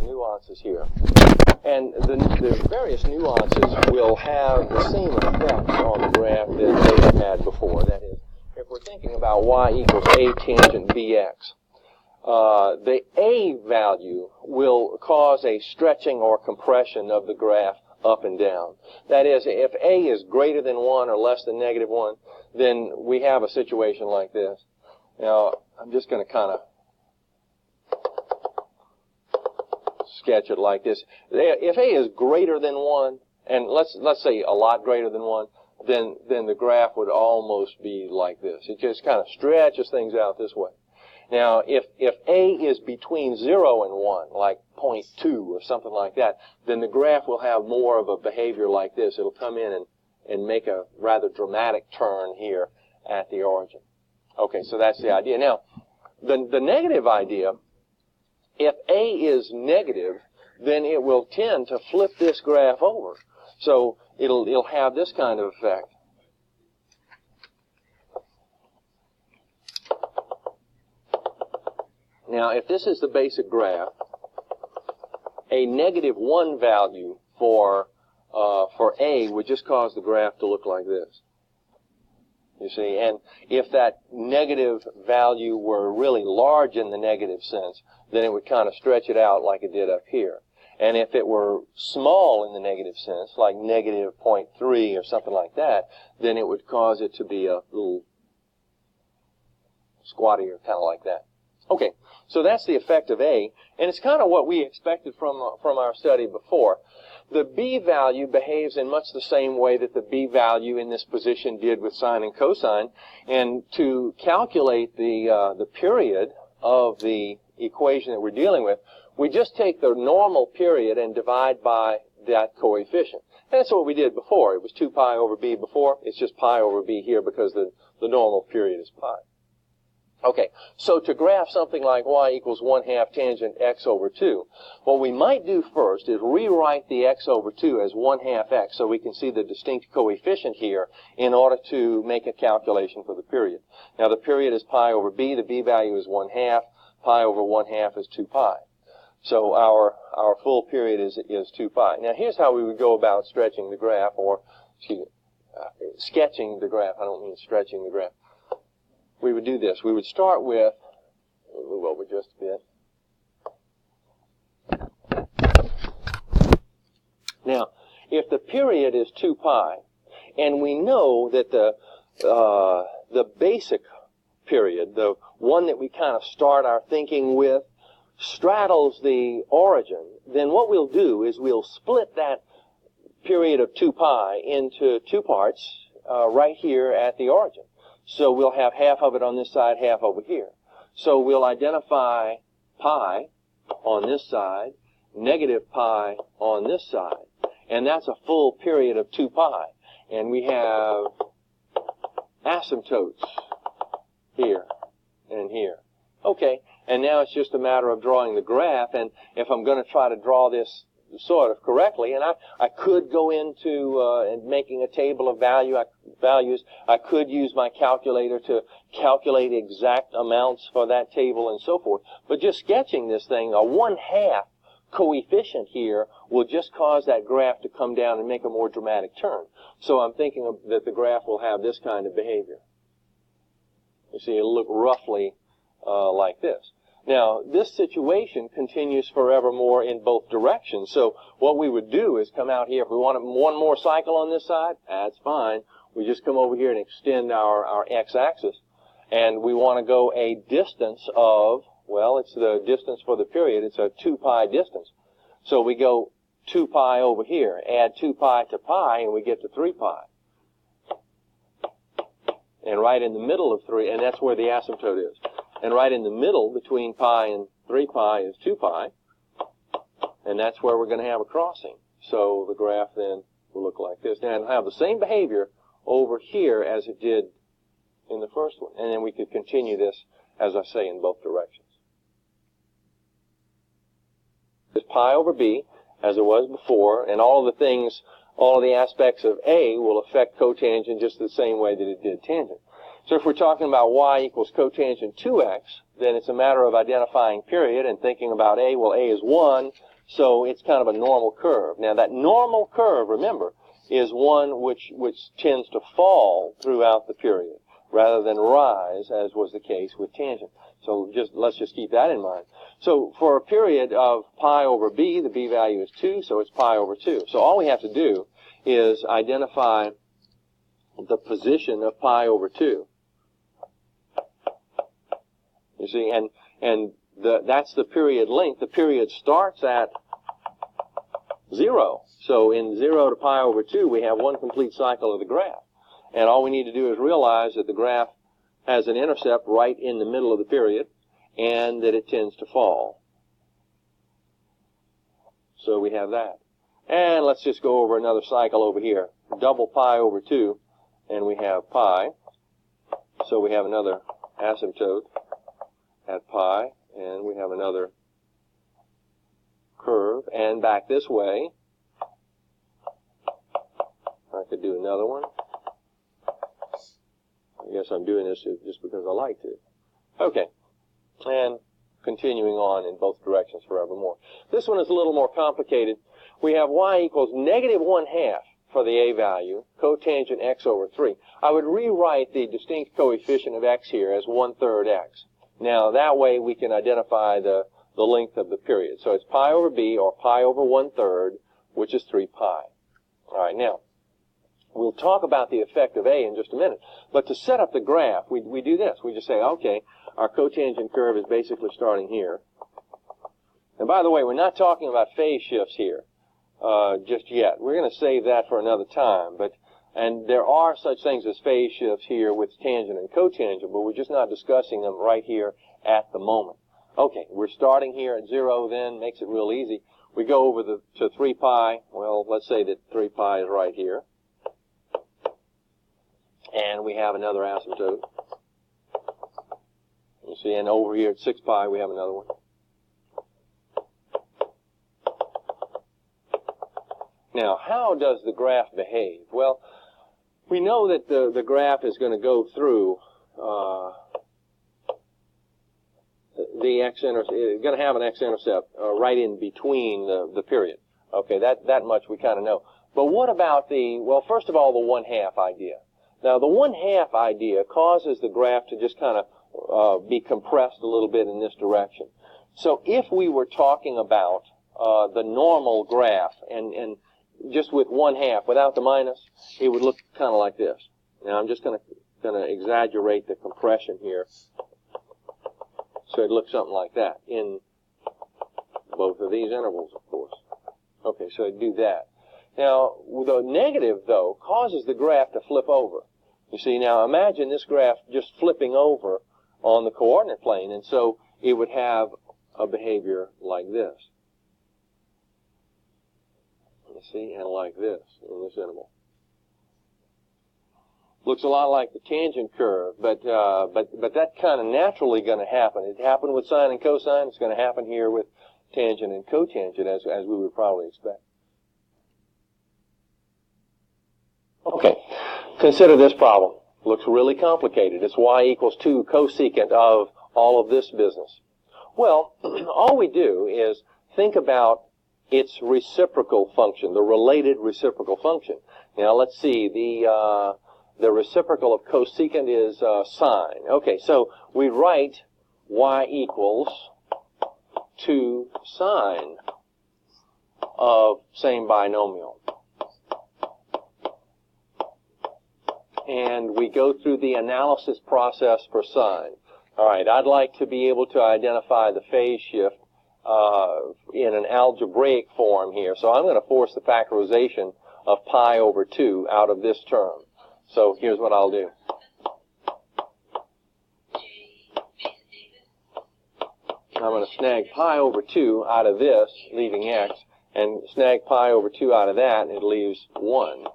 nuances here. And the various nuances will have the same effects on the graph that they have had before. That is, if we're thinking about y equals a tangent bx, the a value will cause a stretching or compression of the graph up and down. That is, if a is greater than 1 or less than negative 1, then we have a situation like this. Now, I'm just going to kind of sketch it like this. If a is greater than 1, and let's say a lot greater than 1, then the graph would almost be like this. It just kind of stretches things out this way. Now, if a is between 0 and 1, like 0.2 or something like that, then the graph will have more of a behavior like this. It'll come in and make a rather dramatic turn here at the origin. Okay, so that's the idea. Now, the negative idea, if a is negative, then it will tend to flip this graph over. So it'll have this kind of effect. Now, if this is the basic graph, a negative 1 value for a would just cause the graph to look like this. You see, and if that negative value were really large in the negative sense, then it would kind of stretch it out like it did up here. And if it were small in the negative sense, like negative 0.3 or something like that, then it would cause it to be a little squattier, kind of like that. Okay, so that's the effect of A, and it's kind of what we expected from our study before. The B value behaves in much the same way that the B value in this position did with sine and cosine, and to calculate the period of the equation that we're dealing with, we just take the normal period and divide by that coefficient. And that's what we did before. It was 2 pi over b before. It's just pi over b here because the normal period is pi. Okay, so to graph something like y equals 1/2 tangent x over 2, what we might do first is rewrite the x over 2 as 1/2 x so we can see the distinct coefficient here in order to make a calculation for the period. Now the period is pi over b, the b value is 1/2, pi over 1/2 is 2 pi. So our full period is 2 pi. Now here's how we would go about stretching the graph, or sketching the graph. I don't mean stretching the graph. We would do this. We would start with, we'll move over just a bit. Now, if the period is 2 pi, and we know that the basic period, the one that we kind of start our thinking with, straddles the origin, then what we'll do is we'll split that period of 2 pi into two parts right here at the origin. So we'll have half of it on this side, half over here. So we'll identify pi on this side, negative pi on this side, and that's a full period of 2 pi. And we have asymptotes here and here. Okay, and now it's just a matter of drawing the graph, and if I'm going to try to draw this sort of correctly, and I could go into and making a table of values. I could use my calculator to calculate exact amounts for that table and so forth. But just sketching this thing, a 1/2 coefficient here will just cause that graph to come down and make a more dramatic turn. So I'm thinking that the graph will have this kind of behavior. You see, it'll look roughly like this. Now, this situation continues forevermore in both directions. So what we would do is come out here. If we want one more cycle on this side, that's fine. We just come over here and extend our x-axis. And we want to go a distance of, well, it's the distance for the period. It's a 2 pi distance. So we go 2 pi over here, add 2 pi to pi, and we get to 3 pi. And right in the middle of 3, and that's where the asymptote is. And right in the middle, between pi and 3 pi, is 2 pi. And that's where we're going to have a crossing. So the graph then will look like this. Now it'll have the same behavior over here as it did in the first one. And then we could continue this, as I say, in both directions. It's pi over b, as it was before, and all of the things, all of the aspects of A will affect cotangent just the same way that it did tangent. So if we're talking about y equals cotangent 2x, then it's a matter of identifying period and thinking about A. Well, A is 1, So it's kind of a normal curve. Now that normal curve, remember, is one which tends to fall throughout the period rather than rise, as was the case with tangent. So let's just keep that in mind. So for a period of pi over b, the b value is 2, so it's pi over 2. So all we have to do is identify the position of pi over 2. You see, and that's the period length. The period starts at 0. So in 0 to pi over 2, we have one complete cycle of the graph. And all we need to do is realize that the graph has an intercept right in the middle of the period, and that it tends to fall. So we have that. And let's just go over another cycle over here. Double pi over 2, and we have pi. So we have another asymptote at pi, and we have another curve. And back this way, I could do another one. I guess I'm doing this just because I like to. Okay. And continuing on in both directions forevermore. This one is a little more complicated. We have y equals negative 1/2 for the a value, cotangent x over 3. I would rewrite the distinct coefficient of x here as 1/3 x. Now, that way we can identify the length of the period. So it's pi over b, or pi over 1/3, which is 3 pi. All right, now, we'll talk about the effect of a in just a minute. But to set up the graph, we do this. We just say, okay, our cotangent curve is basically starting here. And by the way, we're not talking about phase shifts here just yet. We're going to save that for another time. And there are such things as phase shifts here with tangent and cotangent, but we're just not discussing them right here at the moment. Okay, we're starting here at 0 then, makes it real easy. We go over to 3 pi. Well, let's say that 3 pi is right here. And we have another asymptote. You see, and over here at 6 pi, we have another one. Now, how does the graph behave? Well, we know that the graph is going to go through the x-intercept. It's going to have an x-intercept right in between the period. Okay, that much we kind of know. But what about well, first of all, the 1/2 idea. Now, the 1/2 idea causes the graph to just kind of be compressed a little bit in this direction. So if we were talking about the normal graph and just with 1/2 without the minus, it would look kind of like this. Now, I'm just going to exaggerate the compression here. So it looks something like that in both of these intervals, of course. Okay, so I'd do that. Now, the negative, though, causes the graph to flip over. You see, now imagine this graph just flipping over on the coordinate plane, and so it would have a behavior like this. You see, and like this in this interval. Looks a lot like the tangent curve, but that's kind of naturally going to happen. It happened with sine and cosine. It's going to happen here with tangent and cotangent, as we would probably expect. Okay, consider this problem. Looks really complicated. It's y equals 2 cosecant of all of this business. Well, all we do is think about its reciprocal function, the related reciprocal function. Now, let's see. The reciprocal of cosecant is sine. Okay, so we write y equals 2 sine of same binomial. And we go through the analysis process for sine. All right, I'd like to be able to identify the phase shift in an algebraic form here. So I'm going to force the factorization of pi over 2 out of this term. So here's what I'll do. I'm going to snag pi over 2 out of this, leaving x, and snag pi over 2 out of that, and it leaves 1.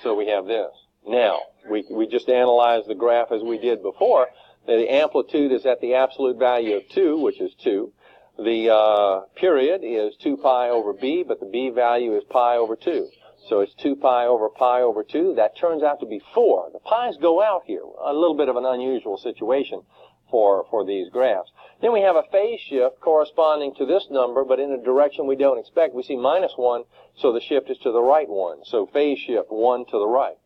So we have this. Now, we just analyze the graph as we did before. The amplitude is at the absolute value of 2, which is 2. The period is 2 pi over b, but the b value is pi over 2. So it's 2 pi over 2. That turns out to be 4. The pi's go out here. A little bit of an unusual situation for these graphs. Then we have a phase shift corresponding to this number, but in a direction we don't expect. We see -1, so the shift is to the right 1. So phase shift 1 to the right.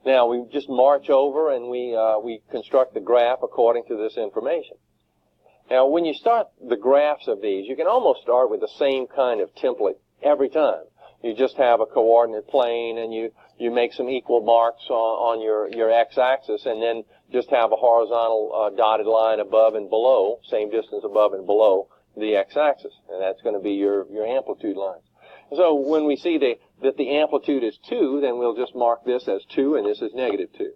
Now we just march over and we construct the graph according to this information. Now when you start the graphs of these, you can almost start with the same kind of template every time. You just have a coordinate plane and you make some equal marks on your x-axis, and then just have a horizontal dotted line above and below, same distance above and below the x-axis, and that's going to be your amplitude lines. So when we see that the amplitude is 2, then we'll just mark this as 2 and this is -2.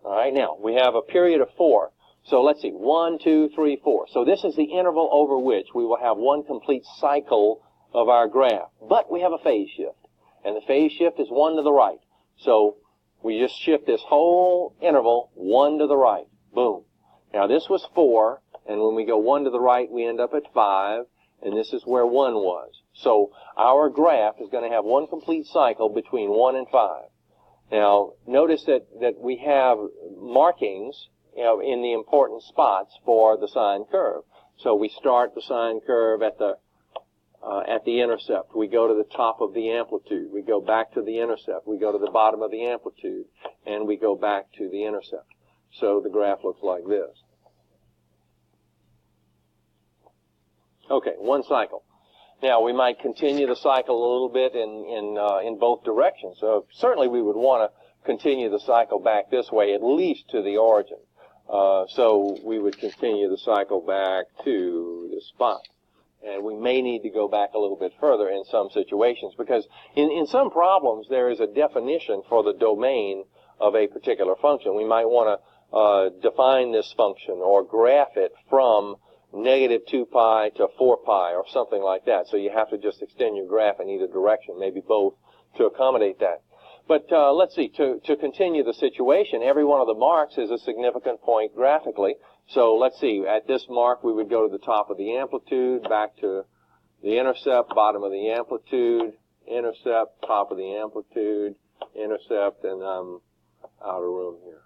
All right, now we have a period of 4. So let's see, 1, 2, 3, 4. So this is the interval over which we will have one complete cycle of our graph. But we have a phase shift, and the phase shift is 1 to the right. So we just shift this whole interval 1 to the right. Boom. Now this was 4, and when we go 1 to the right, we end up at 5, and this is where 1 was. So our graph is going to have one complete cycle between 1 and 5. Now notice that we have markings, in the important spots for the sine curve. So we start the sine curve at the intercept. We go to the top of the amplitude. We go back to the intercept. We go to the bottom of the amplitude, and we go back to the intercept. So the graph looks like this. Okay, one cycle. Now we might continue the cycle a little bit in both directions. So certainly we would want to continue the cycle back this way, at least to the origin. So we would continue the cycle back to this spot. And we may need to go back a little bit further in some situations, because in some problems there is a definition for the domain of a particular function. We might want to define this function or graph it from -2 pi to 4 pi or something like that. So you have to just extend your graph in either direction, maybe both, to accommodate that. But let's see, to continue the situation, every one of the marks is a significant point graphically. So let's see, at this mark we would go to the top of the amplitude, back to the intercept, bottom of the amplitude, intercept, top of the amplitude, intercept, and I'm out of room here.